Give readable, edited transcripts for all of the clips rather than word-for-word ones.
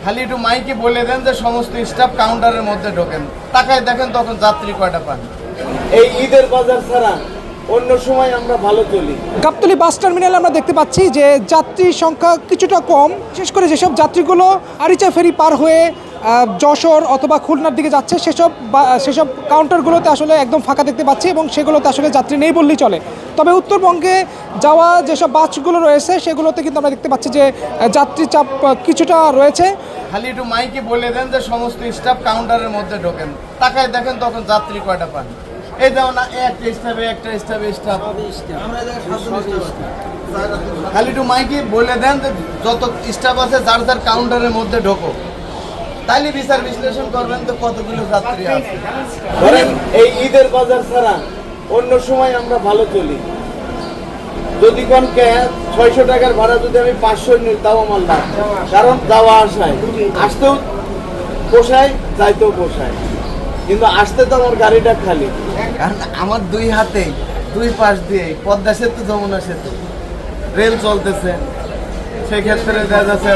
খালি একটু মাইকে বলে দেন যে সমস্ত স্টাফ কাউন্টারের মধ্যে ঢোকেন, তাকায় দেখেন তখন যাত্রী কয়টা পান। এই ঈদের বাজার ছাড়া অন্য সময় আমরা ভালো চলি। গাবতলী বাস টার্মিনালে আমরা দেখতে পাচ্ছি যে যাত্রীর সংখ্যা কিছুটা কম, বিশেষ করে যেসব যাত্রীগুলো আরিচা ফেরি পার হয়ে যশোর অথবা খুলনার দিকে যাচ্ছে সেসব কাউন্টারগুলোতে আসলে একদম ফাঁকা দেখতে পাচ্ছি এবং সেগুলোতে আসলে যাত্রী নেই বললেই চলে। তবে উত্তরবঙ্গে যাওয়া যেসব বাসগুলো রয়েছে সেগুলোতে কিন্তু আমরা দেখতে পাচ্ছি যে যাত্রী চাপ কিছুটা রয়েছে। খালি একটু মাইকে বলে দেন যে সমস্ত স্টাফ কাউন্টারের মধ্যে ঢোকেন, তাকায় দেখেন তখন যাত্রী কয়টা পান। এই যেমন একটা স্টাফ খালি একটু মাইকে বলে দেন যে যত স্টাফ আছে যার যার কাউন্টারের মধ্যে ঢোকো, তাইলে বিচার বিশ্লেষণ করবেন তো কতগুলো যাত্রী আছে। ধরেন এই ঈদের বাজার ছাড়া অন্য সময় আমরা ভালো চলি। যদি কোনকে 600 টাকার ভাড়া যদি আমি 500 নিই তাও আমার লাভ, কারণ যাওয়া আসায় আসতেও পোষায় যাইতেও পোষায়, কিন্তু আসতে তো আমার গাড়িটা খালি, কারণ আমার দুই হাতে দুই পাশ দিয়ে পদ্মা সেতু যমুনা সেতু রেল চলতেছে। সেক্ষেত্রে দেখা যাচ্ছে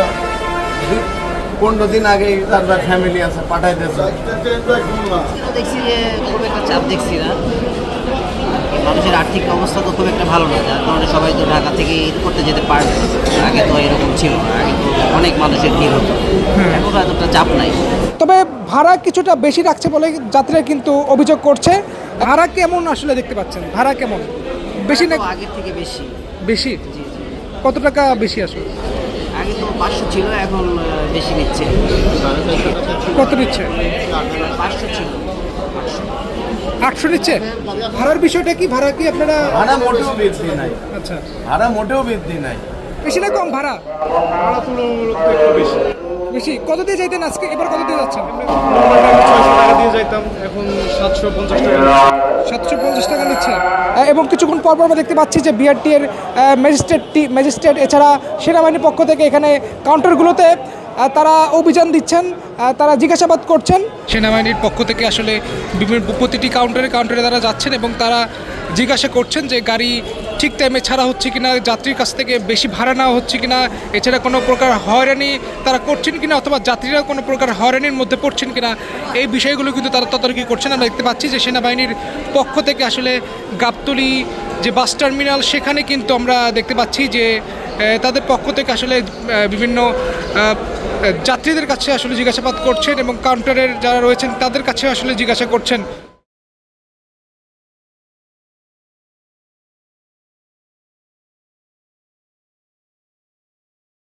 15 দিন আগেই তার ফ্যামিলি আছে পাঠাইতেছে। দেখছি যে খুব একটা চাপ দেখছি না, মানুষের আর্থিক অবস্থা তো খুব একটা ভালো না, যার কারণে সবাই তো ঢাকা থেকে ঈদ করতে যেতে পারবে। আগে তো এরকম ছিল না, আগে তো অনেক মানুষের ভিড় হতো, এখন এতটা চাপ নাই। তবে ভাড়া কিছুটা বেশি রাখছে বলে যাত্রীরা কিন্তু অভিযোগ করছে। ভাড়া কেমন আসলে দেখতে পাচ্ছেন? ভাড়া কেমন? বেশি না আগের থেকে বেশি? বেশি? জি জি, কত টাকা বেশি আসলে? আগে তো 500 ছিল, এখন বেশি নিচ্ছে। কত নিচ্ছে? 500 ছিল, 800 নিচ্ছে। ভাড়ার বিষয়টা কি? ভাড়া কি আপনারা? ভাড়া মোটেও বৃদ্ধি নাই। আচ্ছা, ভাড়া মোটেও বৃদ্ধি নাই। বেশি না কম ভাড়া? ভাড়া তুলনামূলক তো একটু বেশি। বেশি। কত দিয়ে যাইতেন আজকে, এবার কত দিয়ে যাচ্ছেন? নর্মাল টাইমে 600 টাকা দিয়ে যাইতাম, এখন 750 টাকা। 750 টাকা নিচ্ছে। এবং কিছুক্ষণ পর আমরা দেখতে পাচ্ছি যে বিআরটি এর ম্যাজিস্ট্রেট এছাড়া সেনাবাহিনীর পক্ষ থেকে এখানে কাউন্টারগুলোতে তারা অভিযান দিচ্ছেন, তারা জিজ্ঞাসাবাদ করছেন। সেনাবাহিনীর পক্ষ থেকে আসলে বিভিন্ন প্রতিটি কাউন্টারে তারা যাচ্ছেন এবং তারা জিজ্ঞাসা করছেন যে গাড়ি ঠিক টাইমে ছাড়া হচ্ছে কিনা, যাত্রীর কাছ থেকে বেশি ভাড়া নেওয়া হচ্ছে কিনা, এছাড়া কোনো প্রকার হয়রানি তারা করছেন কিনা অথবা যাত্রীরা কোনো প্রকার হয়রানির মধ্যে পড়ছেন কিনা, এই বিষয়গুলো কিন্তু তারা তদারকি করছেন। আমরা দেখতে পাচ্ছি যে সেনাবাহিনীর পক্ষ থেকে আসলে গাবতলী যে বাস টার্মিনাল সেখানে কিন্তু আমরা দেখতে পাচ্ছি যে তাদের পক্ষ থেকে আসলে বিভিন্ন যাত্রীদের কাছে আসলে জিজ্ঞাসাবাদ করছেন এবং কাউন্টারের যারা রয়েছেন তাদের কাছে আসলে জিজ্ঞাসা করছেন।